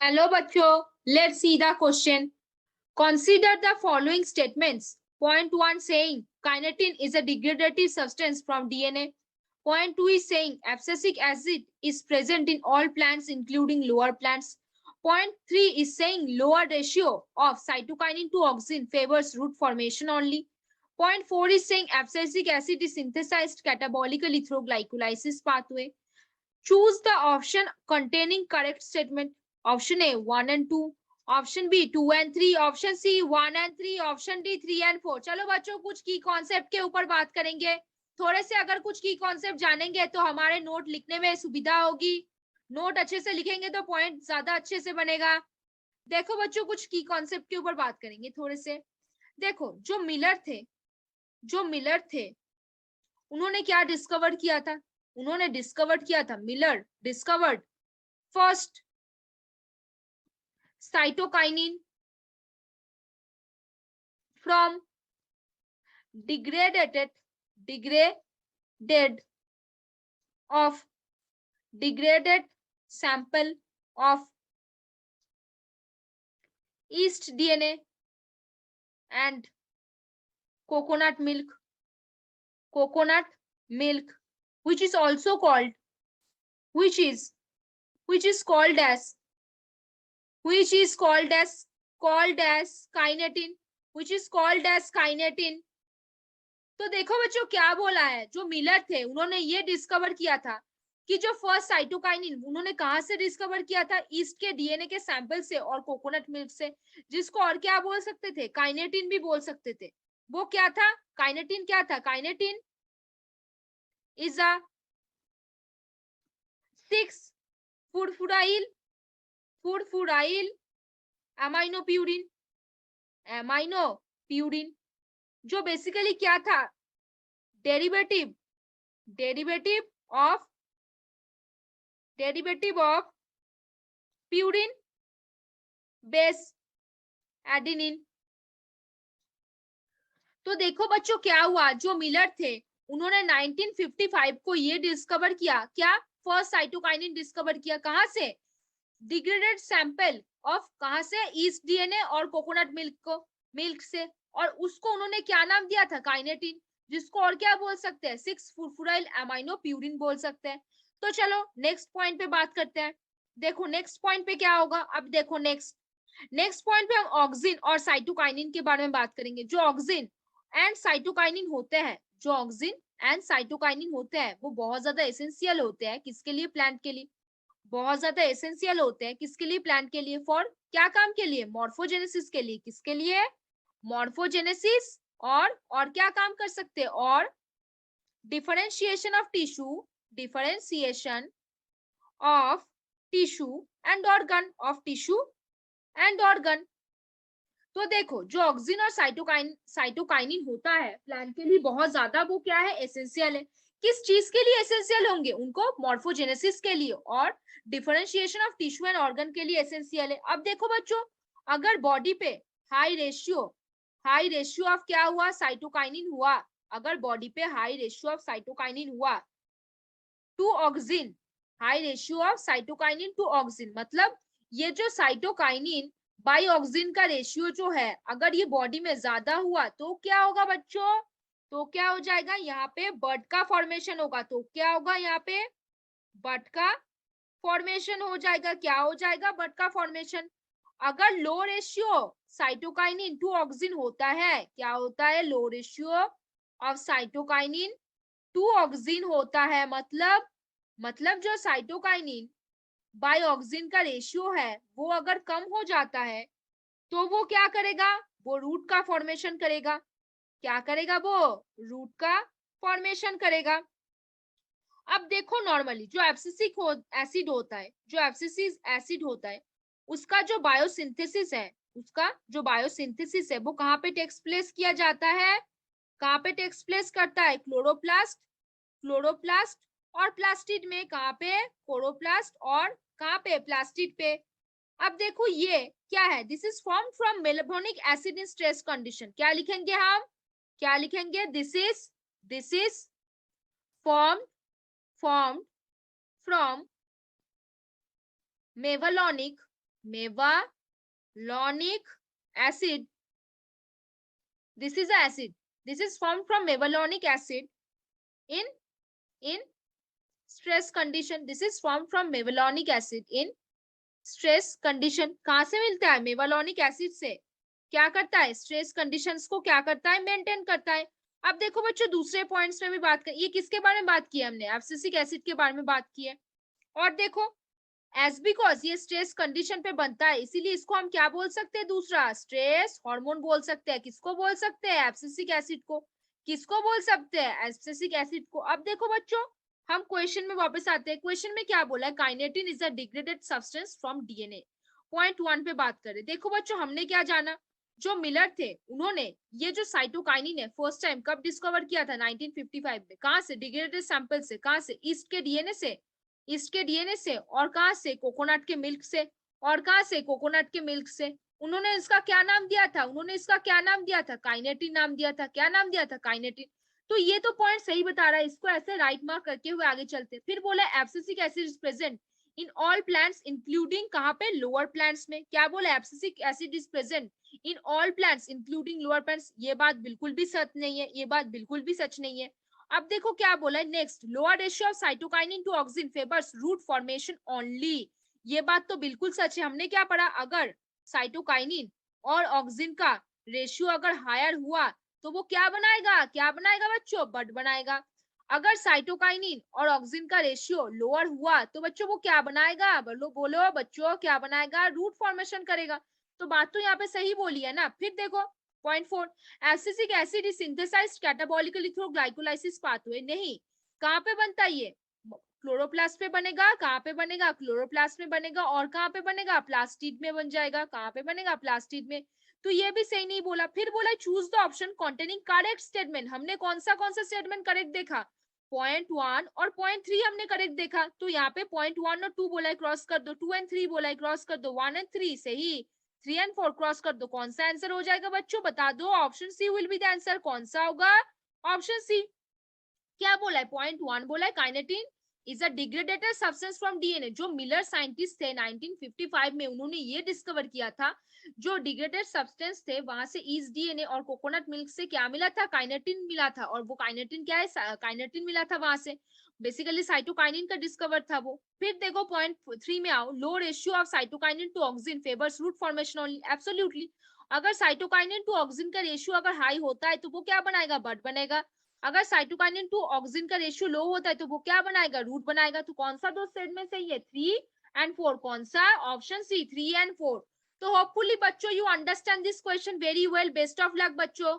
Hello बच्चों, let's see the question. Consider the following statements. Point 1 saying kinetin is a degradative substance from DNA. Point 2 is saying abscisic acid is present in all plants including lower plants. Point 3 is saying lower ratio of cytokinin to auxin favors root formation only. Point 4 is saying abscisic acid is synthesized catabolically through glycolysis pathway. Choose the option containing correct statement. Option A 1 and 2, option B 2 and 3, option C 1 and 3, option D 3 and 4. चलो बच्चों, कुछ की concept के ऊपर बात करेंगे. थोड़े से अगर कुछ की कॉन्सेप्ट जानेंगे तो हमारे नोट लिखने में सुविधा होगी. नोट अच्छे से लिखेंगे तो पॉइंट ज्यादा अच्छे से बनेगा. देखो बच्चों, कुछ की कॉन्सेप्ट के ऊपर बात करेंगे थोड़े से. देखो, जो मिलर थे उन्होंने क्या डिस्कवर किया था? उन्होंने डिस्कवर किया था, Miller discovered first cytokinin from degraded sample of yeast DNA and coconut milk, which is also called which is called as kinetin, which is called as kinetin. तो देखो बच्चों, क्या बोला है, जो मिलर थे उन्होंने ये डिस्कवर किया था कि जो फर्स्ट साइटोकाइनिन उन्होंने कहां से डिस्कवर किया था? ईस्ट के डीएनए के सैंपल से और कोकोनट मिल्क से, जिसको और क्या बोल सकते थे? काइनेटिन भी बोल सकते थे. वो क्या था? काइनेटिन क्या था? काइनेटिन इज अ 6 फुरफुराइल एमाइनोप्यूरिन, जो बेसिकली क्या था? Derivative of purine base adenine. तो देखो बच्चों, क्या हुआ, जो मिलर थे उन्होंने 1955 को ये डिस्कवर किया, क्या? फर्स्ट साइटोकाइनिन डिस्कवर किया. कहां से? डिग्रेडेड सैंपल ऑफ, कहां से? ईस्ट डीएनए और कोकोनट मिल्क से. और उसको उन्होंने क्या नाम दिया था? काइनेटिन, जिसको और क्या बोल सकते हैं? 6 फुरफुराइल एमाइनोप्यूरिन बोल सकते हैं. तो चलो नेक्स्ट पॉइंट पे बात करते हैं. देखो नेक्स्ट पॉइंट पे क्या होगा. अब देखो नेक्स्ट पॉइंट पे हम ऑक्सिन और साइटोकाइनिन के बारे में बात करेंगे. जो ऑक्सिन एंड साइटोकाइनिन होते हैं, वो बहुत ज्यादा एसेंशियल होते हैं. किसके लिए? प्लांट के लिए. बहुत ज्यादा एसेंशियल होते हैं. किसके लिए? प्लांट के लिए. फॉर क्या काम के लिए? मॉर्फोजेनेसिस के लिए. किसके लिए? मॉर्फोजेनेसिस. और क्या काम कर सकते हैं? और differentiation of tissue and organ. तो देखो, जो ऑक्सिन और साइटोकाइनिन होता है प्लांट के लिए बहुत ज्यादा, वो क्या है? एसेंशियल है. किस चीज के लिए एसेंशियल होंगे? उनको मॉर्फोजेनेसिस के लिए और differentiation of tissue and organ के लिए एसेंशियल है. अब देखो बच्चों, अगर बॉडी पे हाई रेशियो ऑफ क्या हुआ? साइटोकाइनिन हुआ. अगर बॉडी पे हाई रेशियो ऑफ साइटोकाइनिन हुआ to auxin, high ratio of cytokinin to auxin, मतलब ये जो साइटोकाइनिन बाई ऑक्सिन का रेशियो जो है, अगर ये बॉडी में ज्यादा हुआ तो क्या होगा बच्चों? तो क्या हो जाएगा? यहाँ पे बड का फॉर्मेशन होगा. तो क्या होगा? यहाँ पे बड का फॉर्मेशन हो जाएगा. क्या हो जाएगा? बड का फॉर्मेशन. अगर low ratio cytokinin to auxin होता है, क्या होता है? Low ratio of cytokinin to auxin होता है. मतलब जो साइटोकाइनिन बाय ऑक्सिन का रेशियो है वो अगर कम हो जाता है तो वो क्या करेगा? वो रूट का फॉर्मेशन करेगा. क्या करेगा? वो रूट का फॉर्मेशन करेगा. अब देखो, नॉर्मली जो एब्सिसिक एसिड होता है, उसका जो बायोसिंथेसिस है वो कहाँ पे टेक्स प्लेस किया जाता है? कहाँ पे टेक्स प्लेस करता है? क्लोरोप्लास्ट और प्लास्टिड में. कहाँ पे? क्लोरोप्लास्ट और कहाँ पे? प्लास्टिड पे. अब देखो ये क्या है? This is form from mevalonic acid in stress condition. क्या लिखेंगे हम? क्या लिखेंगे? This is formed from mevalonic mevalonic acid. This is a acid. This is formed from mevalonic acid in stress condition. This is formed from mevalonic acid in stress condition. कहां से मिलता है? मेवालोनिक acid से. क्या करता है? स्ट्रेस कंडीशंस को क्या करता है? मेंटेन करता है. अब देखो बच्चों दूसरे पॉइंट्स में भी बात कर. ये किसके बारे में बात की है हमने? एब्सिसिक एसिड के बारे में बात की है. और देखो एज बिकॉज ये स्ट्रेस कंडीशन पे बनता है इसीलिए इसको हम क्या बोल सकते हैं? दूसरा स्ट्रेस हार्मोन बोल सकते हैं. किसको बोल सकते हैं? एब्सिसिक एसिड को. किसको बोल सकते हैं? एब्सिसिक एसिड को. अब देखो बच्चों हम क्वेश्चन में वापस आते हैं. क्वेश्चन में क्या बोला है? Kinetin is a degraded substance from DNA. Point 1 पे बात करें. देखो बच्चों हमने क्या जाना? जो मिलर थे उन्होंने ये जो साइटोकाइनिन है फर्स्ट टाइम कब डिस्कवर किया था? 1955 में. कहां से? डिग्रेडेड सैंपल से. कहां से? ईस्ट के डीएनए से. ईस्ट के डीएनए से. और कहां से? कोकोनट के मिल्क से. और कहां से? कोकोनट के मिल्क से. उन्होंने इसका क्या नाम दिया था? उन्होंने इसका क्या नाम दिया था? काइनेटिन नाम दिया था. क्या नाम दिया था? काइनेटिन. तो ये तो पॉइंट सही बता रहा है. इसको ऐसे राइट मार्क करके हुए आगे चलते. फिर बोला abscisic acid is present in all plants including कहां पे? लोअर प्लांट्स में. क्या बोला? Abscisic acid is present in all plants including lower plants. ये बात बिल्कुल भी सच नहीं है. ये बात बिल्कुल भी सच नहीं है. अब देखो क्या बोला है next. Lower ratio of cytokinin to auxin favours root formation only. ये बात तो बिल्कुल सच है. हमने क्या पढ़ा? अगर साइटोकाइनिन और ऑक्सिन का रेशियो अगर हायर हुआ तो वो क्या बनाएगा? क्या बनाएगा बच्चों? बड बनाएगा. अगर साइटोकाइनिन और ऑक्सिन का रेशियो लोअर हुआ तो बच्चों वो क्या बनाएगा? बोलो बोलो बच्चों क्या बनाएगा? रूट फॉर्मेशन करेगा. तो बात तो यहाँ पे सही बोली है ना. फिर देखो point 4. Abscisic acid is synthesised catabolically through glycolysis pathway. नहीं. कहाँ पे बनता है ये? क्लोरोप्लास्ट पे बनेगा. कहाँ पे बनेगा? क्लोरोप्लास्ट में बनेगा. और कहाँ पे बनेगा? प्लास्टिड में बन जाएगा. कहाँ पे बनेगा? प्लास्टिड में. तो ये भी सही नहीं बोला. फिर बोला choose the option containing correct statement. हमने कौन सा स्टेटमेंट करेक्ट देखा? पॉइंट 1 और पॉइंट 3 हमने करेक्ट देखा. तो यहाँ पे पॉइंट 1 और 2 बोला है क्रॉस कर दो. 2 एंड 3 बोला है क्रॉस कर दो. 1 एंड 3 सही. 3 एंड 4 क्रॉस कर दो. कौन सा आंसर हो जाएगा बच्चों? बता दो. Option C will be the answer. कौन सा होगा? Option C. क्या बोला है? पॉइंट 1 बोला है kinetin is a degradated substance from DNA. जो मिलर साइंटिस्ट थे 1955 में उन्होंने ये डिस्कवर किया था जो डिग्रेडेड सब्सटेंस थे वहां से ईस्ट डीएनए और कोकोनट मिल्क से क्या मिला था? काइनेटिन मिला था. और वो काइनेटिन क्या है? काइनेटिन मिला था वहां से. बेसिकली साइटोकाइनिन का डिस्कवर था वो. फिर देखो पॉइंट 3 में आओ. Low ratio of cytokinin to auxin favours root formation only. Absolutely. अगर साइटोकाइनिन टू ऑक्सिन का रेशियो अगर हाई होता है तो वो क्या बनाएगा? बड बनेगा. अगर साइटोकाइनिन टू ऑक्सिन का रेशियो लो होता है तो वो क्या बनाएगा? रूट बनाएगा. तो कौन सा दो स्टेटमेंट सही है? 3 एंड 4. कौन सा? Option C 3 and 4. तो होपफुली बच्चों you understand this question very well. Best of luck बच्चों.